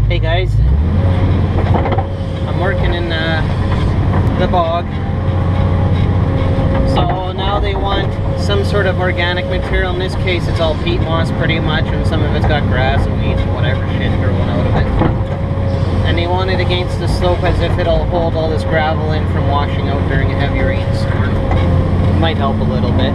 Hey guys, I'm working in the bog. So now they want some sort of organic material. In this case it's all peat moss pretty much, and some of it's got grass and weeds and whatever shit growing out of it. And they want it against the slope as if it'll hold all this gravel in from washing out during a heavy rainstorm. It might help a little bit.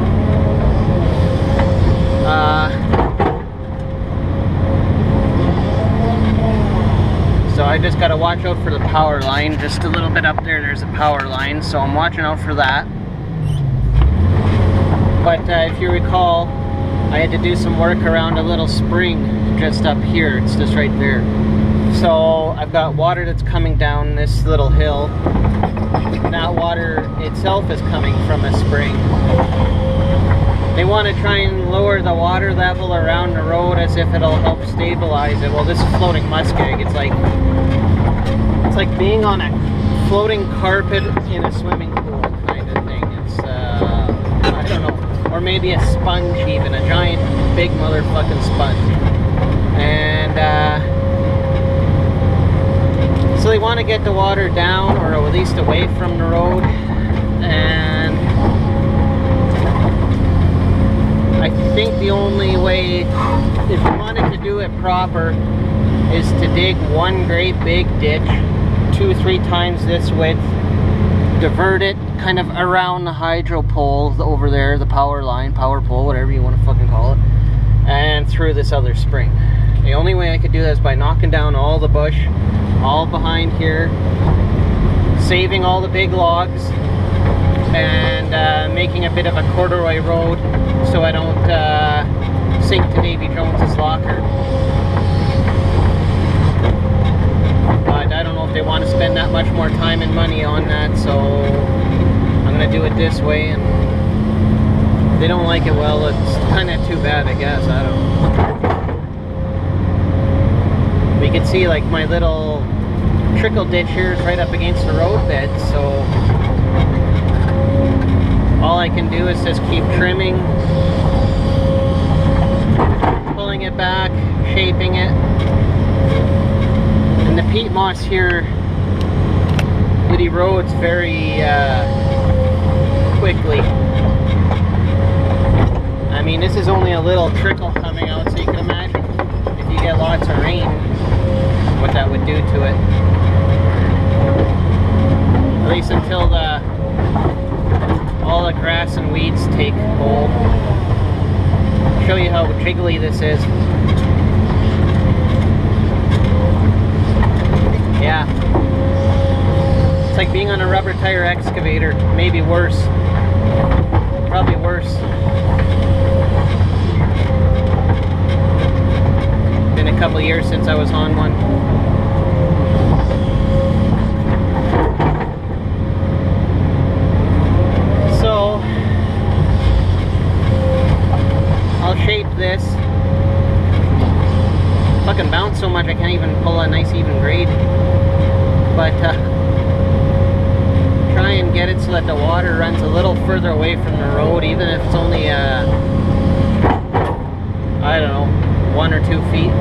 So I just gotta watch out for the power line. Just a little bit up there's a power line, so I'm watching out for that. But if you recall, I had to do some work around a little spring just up here. It's just right there. So I've got water that's coming down this little hill. That water itself is coming from a spring. They want to try and lower the water level around the road as if it'll help stabilize it. Well, this is floating muskeg. It's like being on a floating carpet in a swimming pool kind of thing. It's I don't know, or maybe a sponge even, a giant big motherfucking sponge. And so they want to get the water down, or at least away from the road. And I think the only way, if you wanted to do it proper, is to dig one great big ditch, 2-3 times this width, divert it kind of around the hydro pole over there, the power line, power pole, whatever you want to fucking call it, and through this other spring. The only way I could do that is by knocking down all the bush, all behind here, saving all the big logs, and making a bit of a corduroy road so I don't sink to Davy Jones's locker. But I don't know if they want to spend that much more time and money on that, so I'm going to do it this way. And if they don't like it, well, it's kind of too bad, I guess. I don't know. We can see like my little trickle ditch here is right up against the road bed, so all I can do is just keep trimming, pulling it back, shaping it. And the peat moss here, it erodes very quickly. I mean, this is only a little trickle coming out, so you can imagine if you get lots of rain, what that would do to it. At least until all the grass and weeds take hold. I'll show you how jiggly this is. Yeah. It's like being on a rubber tire excavator, maybe worse. Probably worse. Been a couple years since I was on one. So I'll shape this. Fucking bounce so much I can't even pull a nice even grade. But try and get it so that the water runs a little further away from the road, even if it's only I don't know, 1 or 2 feet.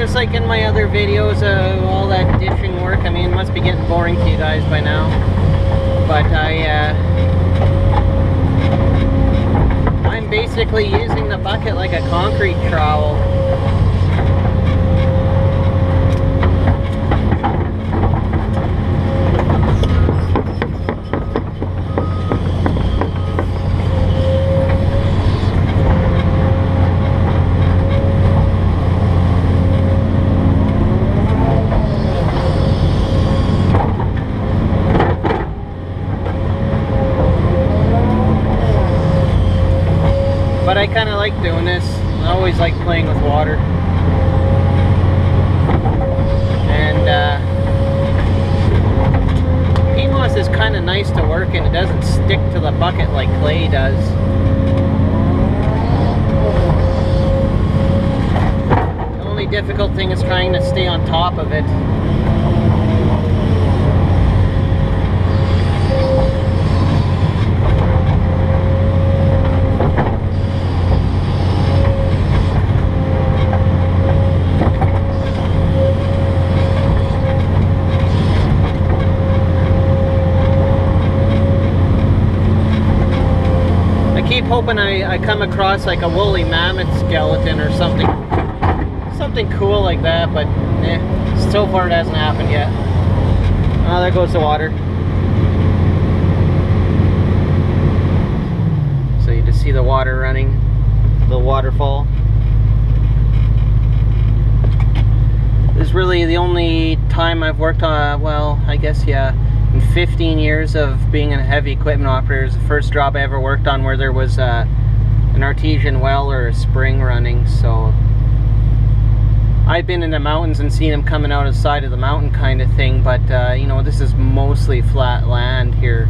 just like in my other videos, all that ditching work, I mean, it must be getting boring to you guys by now. But I'm basically using the bucket like a concrete trowel. But I kind of like doing this. I always like playing with water. And peat moss is kind of nice to work in. It doesn't stick to the bucket like clay does. The only difficult thing is trying to stay on top of it. Hoping I come across like a woolly mammoth skeleton or something cool like that, but so far it hasn't happened yet. Oh, there goes the water. So you just see the water running, the waterfall. This is really the only time I've worked on, well, I guess, yeah, in 15 years of being a heavy equipment operator. It was the first job I ever worked on where there was an artesian well or a spring running. So I've been in the mountains and seen them coming out of the side of the mountain kind of thing, but you know, this is mostly flat land here.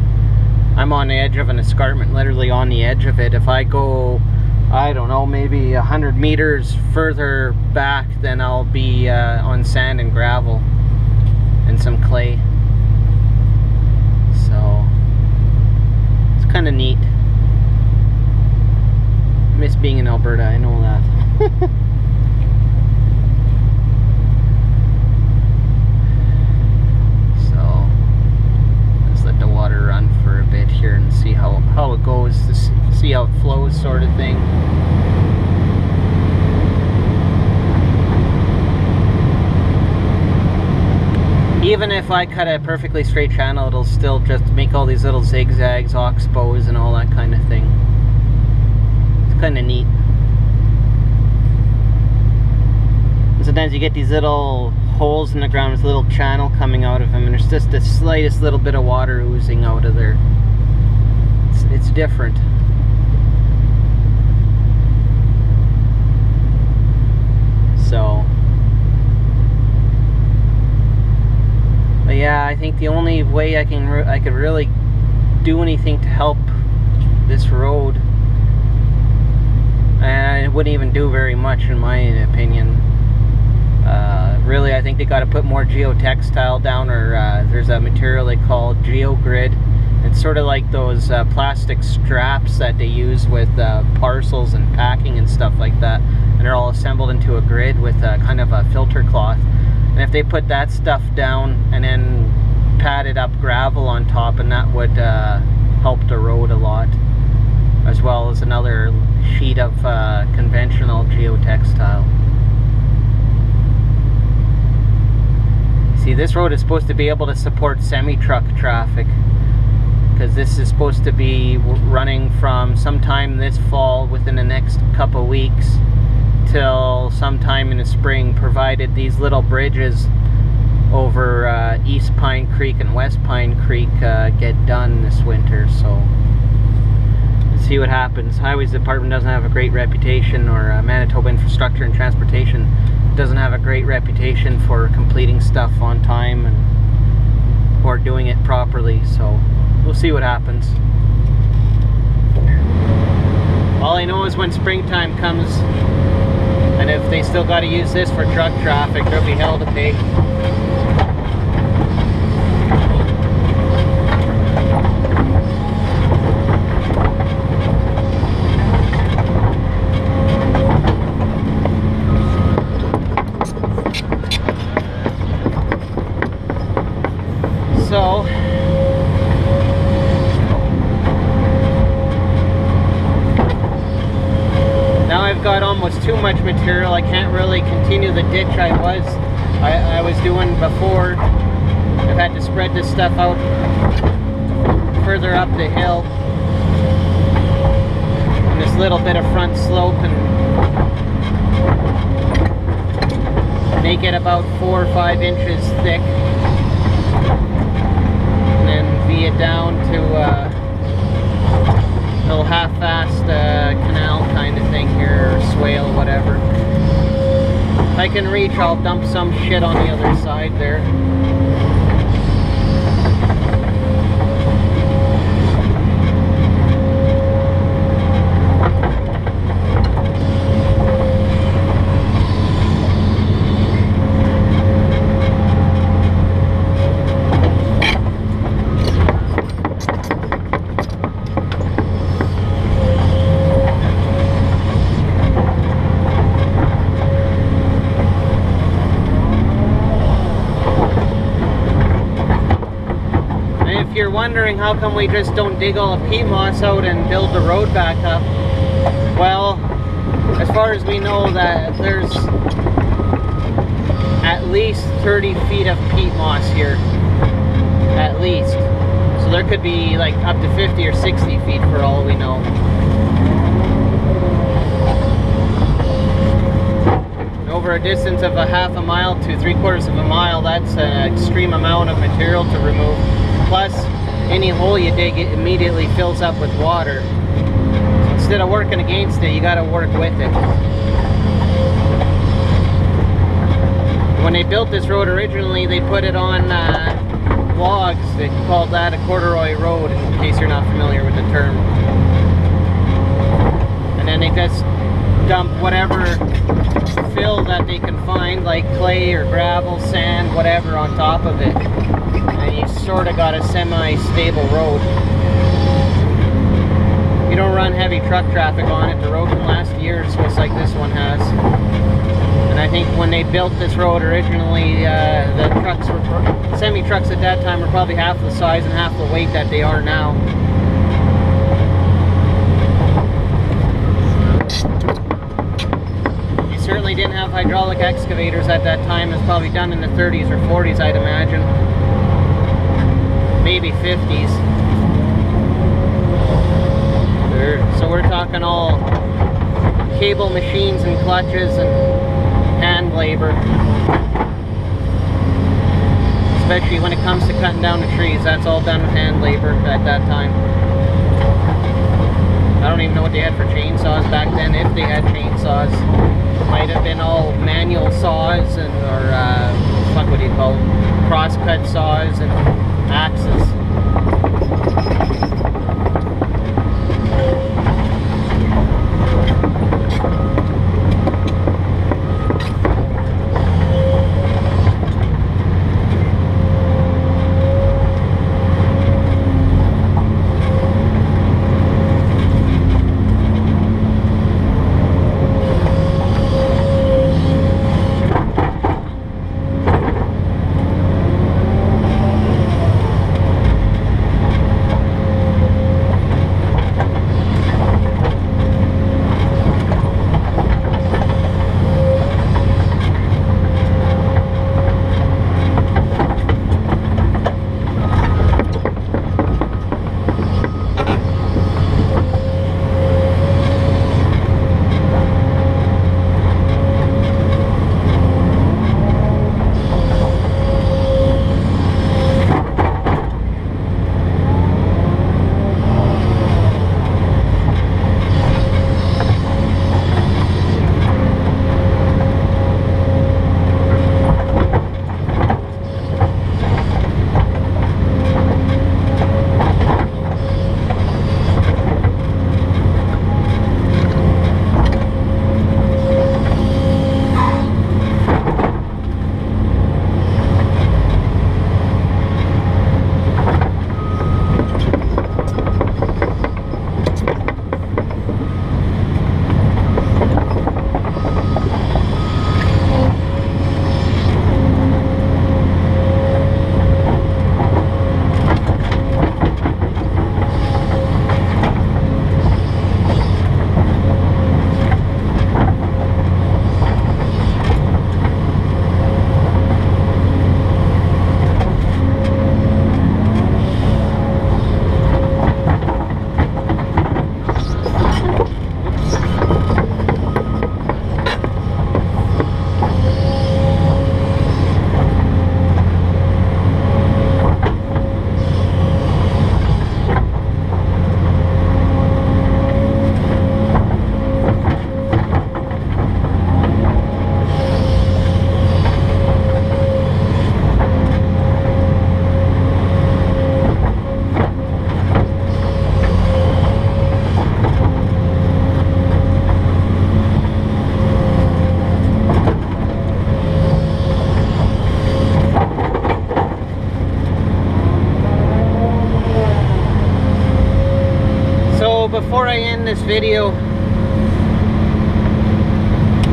I'm on the edge of an escarpment, literally on the edge of it. If I go, I don't know, maybe 100 meters further back, then I'll be on sand and gravel and some clay. So it's kind of neat. I miss being in Alberta, I know that. So let's let the water run for a bit here and see how it goes, to see how it flows, sort of thing. Even if I cut a perfectly straight channel, it'll still just make all these little zigzags, oxbows, and all that kind of thing. It's kind of neat. And sometimes you get these little holes in the ground with a little channel coming out of them, and there's just the slightest little bit of water oozing out of there. It's different. So, but yeah, I think the only way I could really do anything to help this road, and it wouldn't even do very much in my opinion. Really, I think they got to put more geotextile down, or there's a material they call geogrid. It's sort of like those plastic straps that they use with parcels and packing and stuff like that, and they're all assembled into a grid with kind of a filter cloth. And if they put that stuff down and then padded up gravel on top, and that would help the road a lot, as well as another sheet of conventional geotextile. See, this road is supposed to be able to support semi-truck traffic, because this is supposed to be running from sometime this fall, within the next couple weeks, till sometime in the spring, provided these little bridges over East Pine Creek and West Pine Creek get done this winter. So let's see what happens. Highways Department doesn't have a great reputation, or Manitoba Infrastructure and Transportation doesn't have a great reputation for completing stuff on time and or doing it properly. So we'll see what happens. All I know is when springtime comes, and if they still got to use this for truck traffic, there'll be hell to pay. got almost too much material. I can't really continue the ditch I was doing before. I've had to spread this stuff out further up the hill. And this little bit of front slope, and make it about 4 or 5 inches thick. And then V it down to a little half-fast canal kind of thing here, or swale, whatever. If I can reach, I'll dump some shit on the other side there. If you're wondering how come we just don't dig all the peat moss out and build the road back up, well, as far as we know, that there's at least 30 feet of peat moss here, at least. So there could be like up to 50 or 60 feet for all we know. Over a distance of a half a mile to 3/4 of a mile, that's an extreme amount of material to remove. Plus, any hole you dig, it immediately fills up with water. So instead of working against it, you got to work with it. When they built this road originally, they put it on logs. They called that a corduroy road, in case you're not familiar with the term. And then they just dump whatever fill that they can find, like clay or gravel, sand, whatever, on top of it. And you sort of got a semi-stable road. You don't run heavy truck traffic on it, the road can last years, just like this one has. And I think when they built this road originally, the trucks were, semi-trucks at that time were probably half the size and half the weight that they are now. You certainly didn't have hydraulic excavators at that time. It's probably done in the 30s or 40s, I'd imagine. Maybe 50s. So we're talking all cable machines and clutches and hand labor. Especially when it comes to cutting down the trees, that's all done with hand labor at that time. I don't even know what they had for chainsaws back then, if they had chainsaws. Might have been all manual saws and, or fuck, what do you call them? Cross-cut saws and axes. before I end this video,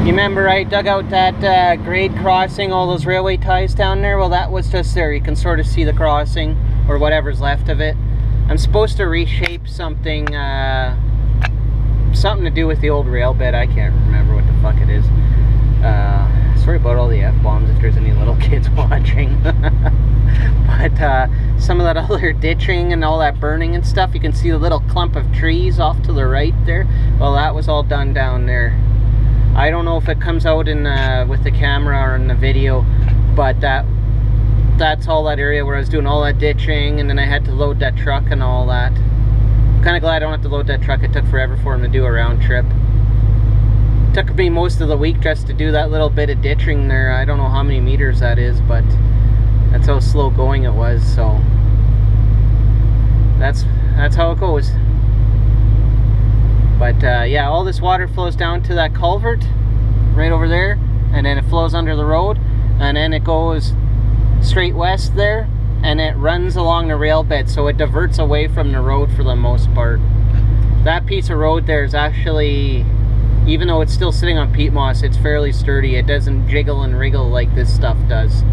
you remember I dug out that grade crossing, all those railway ties down there? Well, that was just there. You can sort of see the crossing, or whatever's left of it. I'm supposed to reshape something, something to do with the old rail bed. I can't remember what the fuck it is. Sorry about all the F-bombs if there's any little kids watching. But some of that other ditching and all that burning and stuff, you can see the little clump of trees off to the right there. Well, that was all done down there. I don't know if it comes out in with the camera or in the video, but that's all that area where I was doing all that ditching, and then I had to load that truck and all that. I'm kind of glad I don't have to load that truck. It took forever for him to do a round trip. It took me most of the week just to do that little bit of ditching there. I don't know how many meters that is, but that's how slow going it was. So that's how it goes. But yeah, all this water flows down to that culvert right over there, and then it flows under the road, and then it goes straight west there, and it runs along the rail bed, so it diverts away from the road for the most part. That piece of road there is actually, even though it's still sitting on peat moss, it's fairly sturdy. It doesn't jiggle and wriggle like this stuff does.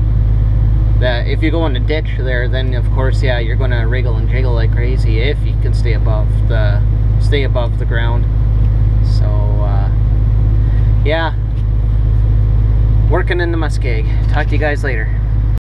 That if you go in a ditch there, then of course, yeah, you're going to wriggle and jiggle like crazy if you can stay above the ground. So yeah, working in the muskeg. Talk to you guys later.